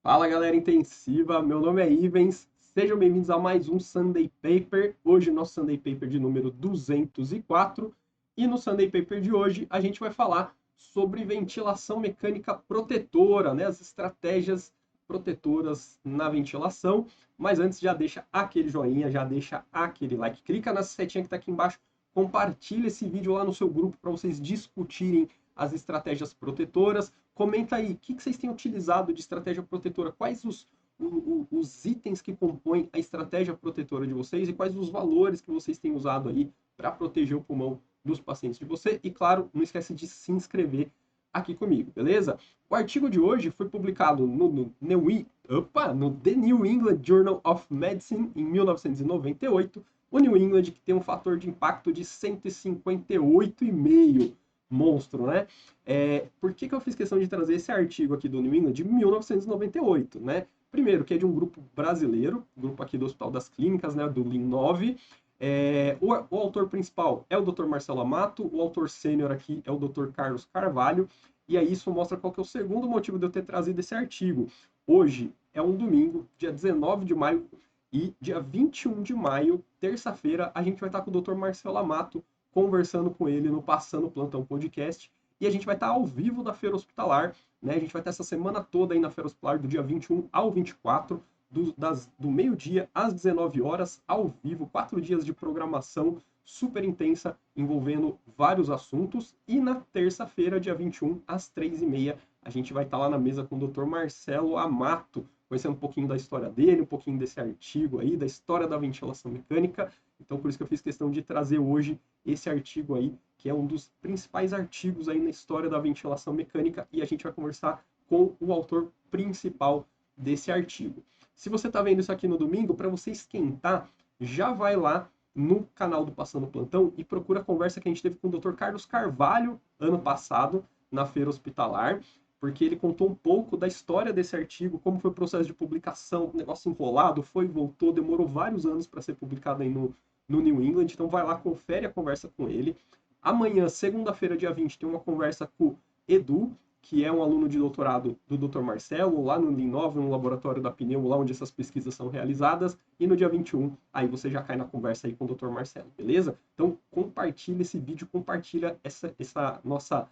Fala galera intensiva, meu nome é Ivens, sejam bem-vindos a mais um Sunday Paper. Hoje nosso Sunday Paper de número 204 e no Sunday Paper de hoje a gente vai falar sobre ventilação mecânica protetora, né? As estratégias protetoras na ventilação. Mas antes já deixa aquele joinha, já deixa aquele like, clica na setinha que está aqui embaixo, compartilha esse vídeo lá no seu grupo para vocês discutirem as estratégias protetoras. Comenta aí, o que vocês têm utilizado de estratégia protetora? Quais os itens que compõem a estratégia protetora de vocês e quais os valores que vocês têm usado aí para proteger o pulmão dos pacientes de você? E claro, não esquece de se inscrever aqui comigo, beleza? O artigo de hoje foi publicado no The New England Journal of Medicine em 1998. O New England que tem um fator de impacto de 158,5. Monstro, né? Por que eu fiz questão de trazer esse artigo aqui do New England de 1998, né? Primeiro, que é de um grupo brasileiro, grupo aqui do Hospital das Clínicas, né? Do Lean 9. O autor principal é o Dr. Marcelo Amato, o autor sênior aqui é o Dr. Carlos Carvalho, e aí isso mostra qual que é o segundo motivo de eu ter trazido esse artigo. Hoje é um domingo, dia 19 de maio, e dia 21 de maio, terça-feira, a gente vai estar com o Dr. Marcelo Amato, conversando com ele no Passando Plantão Podcast. E a gente vai estar ao vivo da Feira Hospitalar, né? A gente vai estar essa semana toda aí na Feira Hospitalar, do dia 21 ao 24, do meio-dia às 19 horas, ao vivo, 4 dias de programação super intensa, envolvendo vários assuntos. E na terça-feira, dia 21, às 3h30, a gente vai estar lá na mesa com o Dr. Marcelo Amato, conhecendo um pouquinho da história dele, um pouquinho desse artigo aí, da história da ventilação mecânica. Então, por isso que eu fiz questão de trazer hoje esse artigo aí, que é um dos principais artigos aí na história da ventilação mecânica, e a gente vai conversar com o autor principal desse artigo. Se você está vendo isso aqui no domingo, para você esquentar, já vai lá no canal do Passando Plantão e procura a conversa que a gente teve com o Dr. Carlos Carvalho ano passado, na Feira Hospitalar, porque ele contou um pouco da história desse artigo, como foi o processo de publicação, negócio enrolado, foi e voltou, demorou vários anos para ser publicado aí no New England. Então vai lá, confere a conversa com ele. Amanhã, segunda-feira, dia 20, tem uma conversa com o Edu, que é um aluno de doutorado do Dr. Marcelo, lá no Lean 9, no laboratório da Pneumo, lá onde essas pesquisas são realizadas. E no dia 21, aí você já cai na conversa aí com o Dr. Marcelo, beleza? Então compartilha esse vídeo, compartilha essa nossa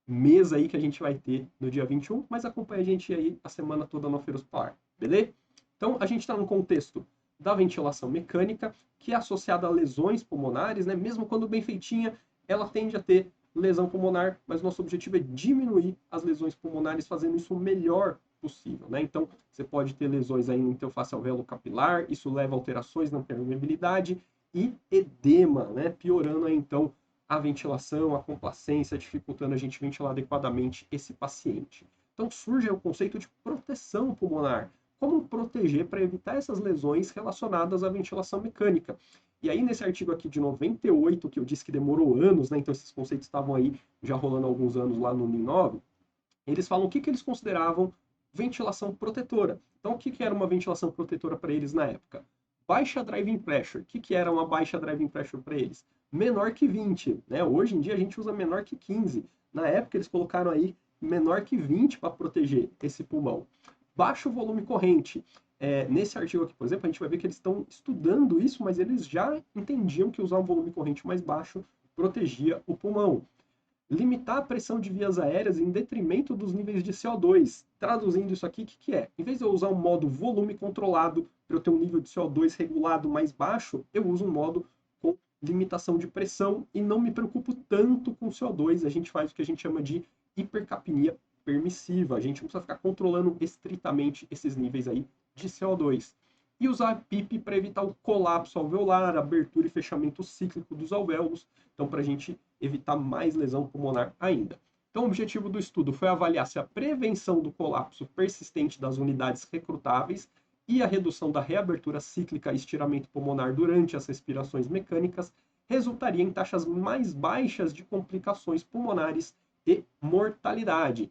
mesa aí que a gente vai ter no dia 21, mas acompanha a gente aí a semana toda na Feira Hospitalar, beleza? Então a gente está no contexto da ventilação mecânica, que é associada a lesões pulmonares, né? Mesmo quando bem feitinha, ela tende a ter lesão pulmonar, mas nosso objetivo é diminuir as lesões pulmonares, fazendo isso o melhor possível, né? Então, você pode ter lesões aí no interface alvéolo capilar, isso leva a alterações na permeabilidade e edema, né? Piorando aí, então, a ventilação, a complacência, dificultando a gente ventilar adequadamente esse paciente. Então, surge o conceito de proteção pulmonar. Como proteger para evitar essas lesões relacionadas à ventilação mecânica. E aí, nesse artigo aqui de 98, que eu disse que demorou anos, né? Então esses conceitos estavam aí já rolando há alguns anos lá no Lean 9, eles falam o que eles consideravam ventilação protetora. Então, o que era uma ventilação protetora para eles na época? Baixa driving pressure. O que era uma baixa driving pressure para eles? Menor que 20, né? Hoje em dia a gente usa menor que 15. Na época eles colocaram aí menor que 20 para proteger esse pulmão. Baixo volume corrente. Nesse artigo aqui, por exemplo, a gente vai ver que eles estão estudando isso, mas eles já entendiam que usar um volume corrente mais baixo protegia o pulmão. Limitar a pressão de vias aéreas em detrimento dos níveis de CO2. Traduzindo isso aqui, o que é? Em vez de eu usar um modo volume controlado, para eu ter um nível de CO2 regulado mais baixo, eu uso um modo com limitação de pressão e não me preocupo tanto com CO2. A gente faz o que a gente chama de hipercapnia permissiva. A gente não precisa ficar controlando estritamente esses níveis aí de CO2. E usar PIP para evitar o colapso alveolar, abertura e fechamento cíclico dos alvéolos. Então, para a gente evitar mais lesão pulmonar ainda. Então, o objetivo do estudo foi avaliar se a prevenção do colapso persistente das unidades recrutáveis e a redução da reabertura cíclica e estiramento pulmonar durante as respirações mecânicas resultaria em taxas mais baixas de complicações pulmonares e mortalidade.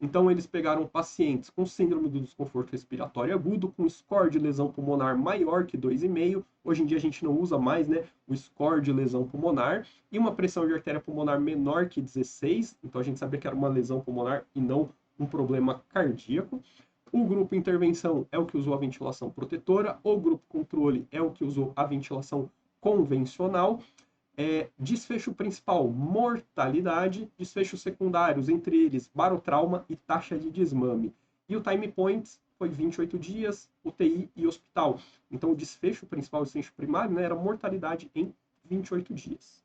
Então, eles pegaram pacientes com síndrome do desconforto respiratório agudo, com score de lesão pulmonar maior que 2,5. Hoje em dia a gente não usa mais, né, o score de lesão pulmonar. E uma pressão de artéria pulmonar menor que 16. Então, a gente sabia que era uma lesão pulmonar e não um problema cardíaco. O grupo intervenção é o que usou a ventilação protetora, o grupo controle é o que usou a ventilação convencional. Desfecho principal, mortalidade. Desfechos secundários, entre eles, barotrauma e taxa de desmame. E o time points foi 28 dias, UTI e hospital. Então, o desfecho principal, o desfecho primário, né, era mortalidade em 28 dias.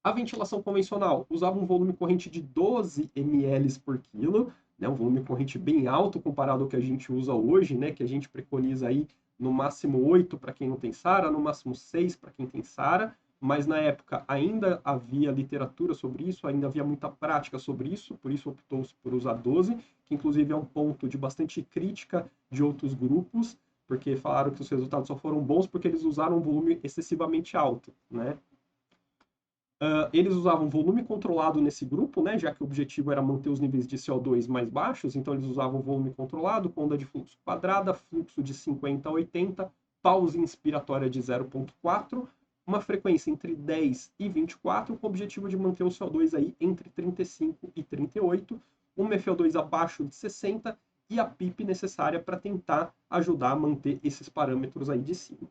A ventilação convencional usava um volume corrente de 12 ml por quilo, né, um volume corrente bem alto comparado ao que a gente usa hoje, né, que a gente preconiza aí no máximo 8 para quem não tem SARA, no máximo 6 para quem tem SARA, mas na época ainda havia literatura sobre isso, ainda havia muita prática sobre isso, por isso optou-se por usar 12, que inclusive é um ponto de bastante crítica de outros grupos, porque falaram que os resultados só foram bons porque eles usaram um volume excessivamente alto, né? Eles usavam volume controlado nesse grupo, né, já que o objetivo era manter os níveis de CO2 mais baixos, então eles usavam volume controlado, com onda de fluxo quadrada, fluxo de 50 a 80, pausa inspiratória de 0,4, uma frequência entre 10 e 24, com o objetivo de manter o CO2 aí entre 35 e 38, um FO2 abaixo de 60 e a PIP necessária para tentar ajudar a manter esses parâmetros aí de cima.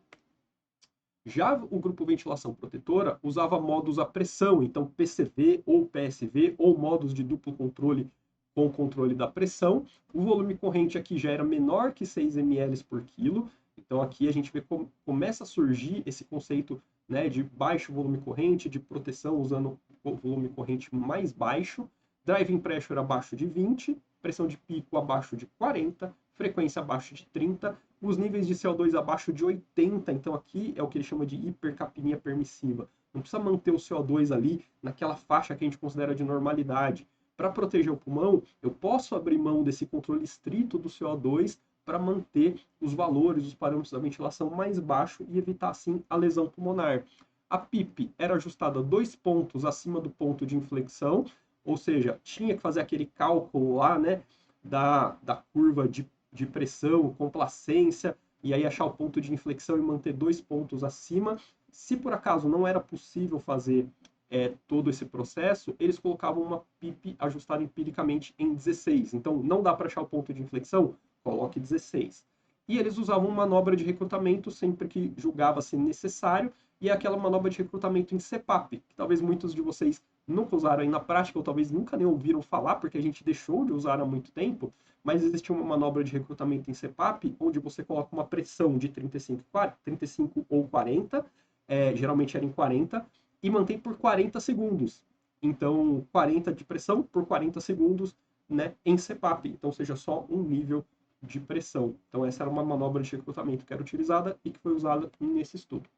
Já o grupo ventilação protetora usava modos a pressão, então PCV ou PSV, ou modos de duplo controle com controle da pressão. O volume corrente aqui já era menor que 6 ml por quilo, então aqui a gente vê como começa a surgir esse conceito, né, de baixo volume corrente, de proteção usando o volume corrente mais baixo, driving pressure abaixo de 20, pressão de pico abaixo de 40, frequência abaixo de 30, os níveis de CO2 abaixo de 80, então aqui é o que ele chama de hipercapnia permissiva. Não precisa manter o CO2 ali naquela faixa que a gente considera de normalidade. Para proteger o pulmão, eu posso abrir mão desse controle estrito do CO2 para manter os valores, os parâmetros da ventilação mais baixo e evitar, assim, a lesão pulmonar. A PIP era ajustada 2 pontos acima do ponto de inflexão, ou seja, tinha que fazer aquele cálculo lá, né, da curva de pressão, complacência, e aí achar o ponto de inflexão e manter 2 pontos acima. Se por acaso não era possível fazer todo esse processo, eles colocavam uma PIP ajustada empiricamente em 16. Então, não dá para achar o ponto de inflexão? Coloque 16. E eles usavam manobra de recrutamento sempre que julgava-se necessário, e é aquela manobra de recrutamento em CPAP, que talvez muitos de vocês nunca usaram aí na prática, ou talvez nunca nem ouviram falar, porque a gente deixou de usar há muito tempo, mas existe uma manobra de recrutamento em CPAP, onde você coloca uma pressão de 35 ou 40, geralmente era em 40, e mantém por 40 segundos. Então, 40 de pressão por 40 segundos, né, em CPAP. Então, seja só um nível de pressão. Então, essa era uma manobra de recrutamento que era utilizada e que foi usada nesse estudo.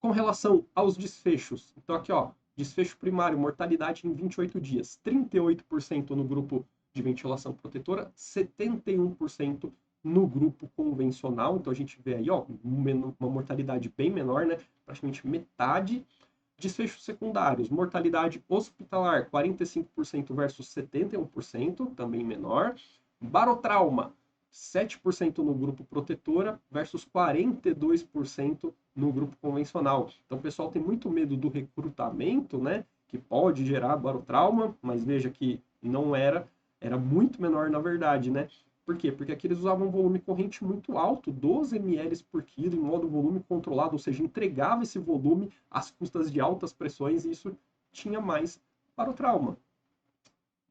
Com relação aos desfechos, então aqui, ó, desfecho primário, mortalidade em 28 dias, 38% no grupo de ventilação protetora, 71% no grupo convencional. Então a gente vê aí, ó, uma mortalidade bem menor, né? Praticamente metade. Desfechos secundários, mortalidade hospitalar, 45% versus 71%, também menor. Barotrauma, 7% no grupo protetora versus 42% no grupo convencional. Então o pessoal tem muito medo do recrutamento, né? Que pode gerar barotrauma, mas veja que não era muito menor na verdade, né? Por quê? Porque aqui eles usavam um volume corrente muito alto, 12 ml por quilo, em modo volume controlado, ou seja, entregava esse volume às custas de altas pressões e isso tinha mais barotrauma.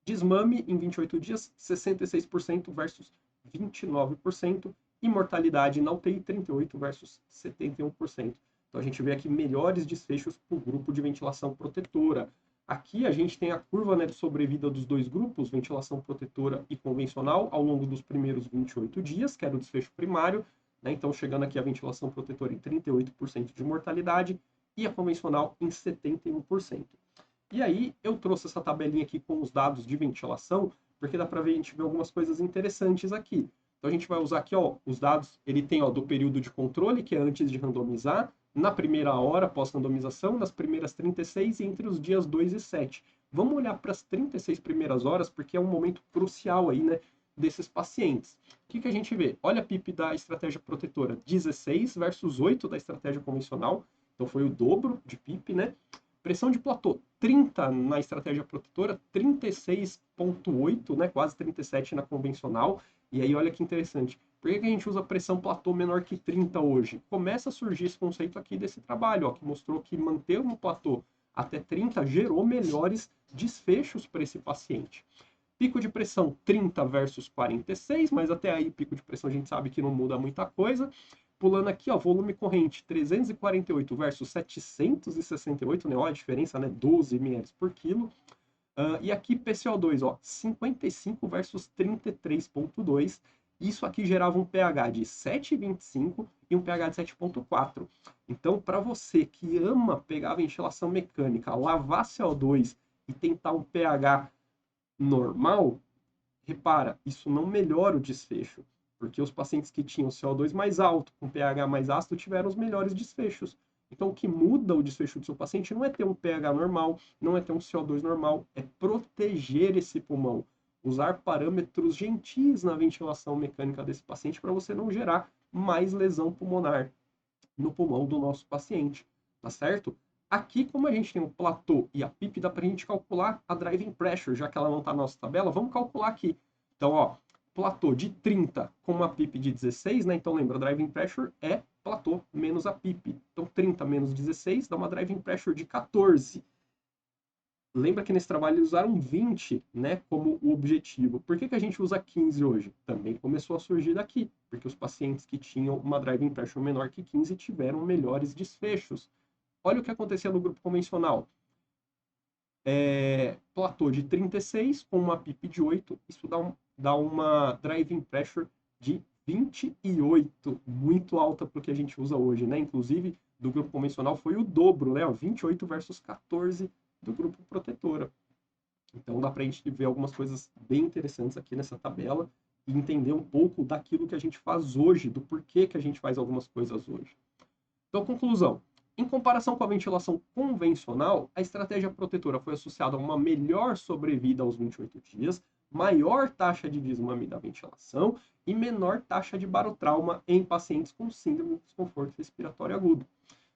Desmame em 28 dias, 66% versus 29%, e mortalidade na UTI, 38% versus 71%. Então a gente vê aqui melhores desfechos para o grupo de ventilação protetora. Aqui a gente tem a curva, né, de sobrevida dos dois grupos, ventilação protetora e convencional, ao longo dos primeiros 28 dias, que era o desfecho primário, né, então chegando aqui a ventilação protetora em 38% de mortalidade e a convencional em 71%. E aí eu trouxe essa tabelinha aqui com os dados de ventilação, porque dá para ver, a gente ver algumas coisas interessantes aqui. Então a gente vai usar aqui, ó, os dados, ele tem, ó, do período de controle, que é antes de randomizar, na primeira hora pós-randomização, nas primeiras 36 e entre os dias 2 e 7. Vamos olhar para as 36 primeiras horas, porque é um momento crucial aí, né, desses pacientes. O que a gente vê? Olha a PIP da estratégia protetora, 16 versus 8 da estratégia convencional, então foi o dobro de PIP, né? Pressão de platô, 30 na estratégia protetora, 36,8, né, quase 37 na convencional. E aí, olha que interessante. Por que a gente usa pressão platô menor que 30 hoje? Começa a surgir esse conceito aqui desse trabalho, ó, que mostrou que manter um platô até 30 gerou melhores desfechos para esse paciente. Pico de pressão 30 versus 46, mas até aí pico de pressão a gente sabe que não muda muita coisa. Pulando aqui, ó, volume corrente 348 versus 768, né? Ó, a diferença, né? 12 ml por quilo. E aqui PCO2, ó, 55 versus 33,2. Isso aqui gerava um pH de 7,25 e um pH de 7,4. Então, para você que ama pegar a ventilação mecânica, lavar CO2 e tentar um pH normal, repara, isso não melhora o desfecho, porque os pacientes que tinham CO2 mais alto, com pH mais ácido, tiveram os melhores desfechos. Então, o que muda o desfecho do seu paciente não é ter um pH normal, não é ter um CO2 normal, é proteger esse pulmão. Usar parâmetros gentis na ventilação mecânica desse paciente para você não gerar mais lesão pulmonar no pulmão do nosso paciente, tá certo? Aqui, como a gente tem o platô e a PIP, dá para a gente calcular a driving pressure, já que ela não está na nossa tabela, vamos calcular aqui. Então, ó, platô de 30 com uma PIP de 16, né? Então, lembra, a driving pressure é platô menos a PIP. Então, 30 menos 16 dá uma driving pressure de 14. Lembra que nesse trabalho eles usaram 20, né, como o objetivo. Por que a gente usa 15 hoje? Também começou a surgir daqui, porque os pacientes que tinham uma driving pressure menor que 15 tiveram melhores desfechos. Olha o que acontecia no grupo convencional. Platô de 36 com uma PIP de 8, isso dá uma driving pressure de 28, muito alta para o que a gente usa hoje, né? Inclusive, do grupo convencional foi o dobro, né? 28 versus 14 do grupo protetora. Então dá para a gente ver algumas coisas bem interessantes aqui nessa tabela e entender um pouco daquilo que a gente faz hoje, do porquê que a gente faz algumas coisas hoje. Então, conclusão. Em comparação com a ventilação convencional, a estratégia protetora foi associada a uma melhor sobrevida aos 28 dias, maior taxa de desmame da ventilação e menor taxa de barotrauma em pacientes com síndrome de desconforto respiratório agudo.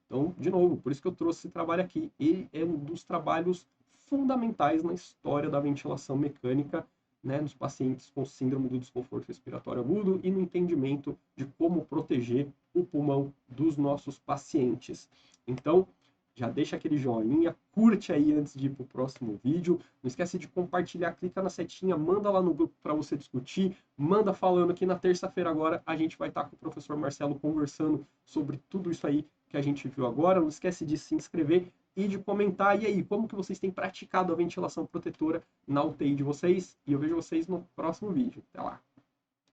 Então, de novo, por isso que eu trouxe esse trabalho aqui. Ele é um dos trabalhos fundamentais na história da ventilação mecânica, né, nos pacientes com síndrome do desconforto respiratório agudo e no entendimento de como proteger o pulmão dos nossos pacientes. Então, já deixa aquele joinha, curte aí antes de ir para o próximo vídeo. Não esquece de compartilhar, clica na setinha, manda lá no grupo para você discutir, manda falando que na terça-feira agora a gente vai estar com o professor Marcelo conversando sobre tudo isso aí que a gente viu agora. Não esquece de se inscrever e de comentar. E aí, como que vocês têm praticado a ventilação protetora na UTI de vocês? E eu vejo vocês no próximo vídeo. Até lá!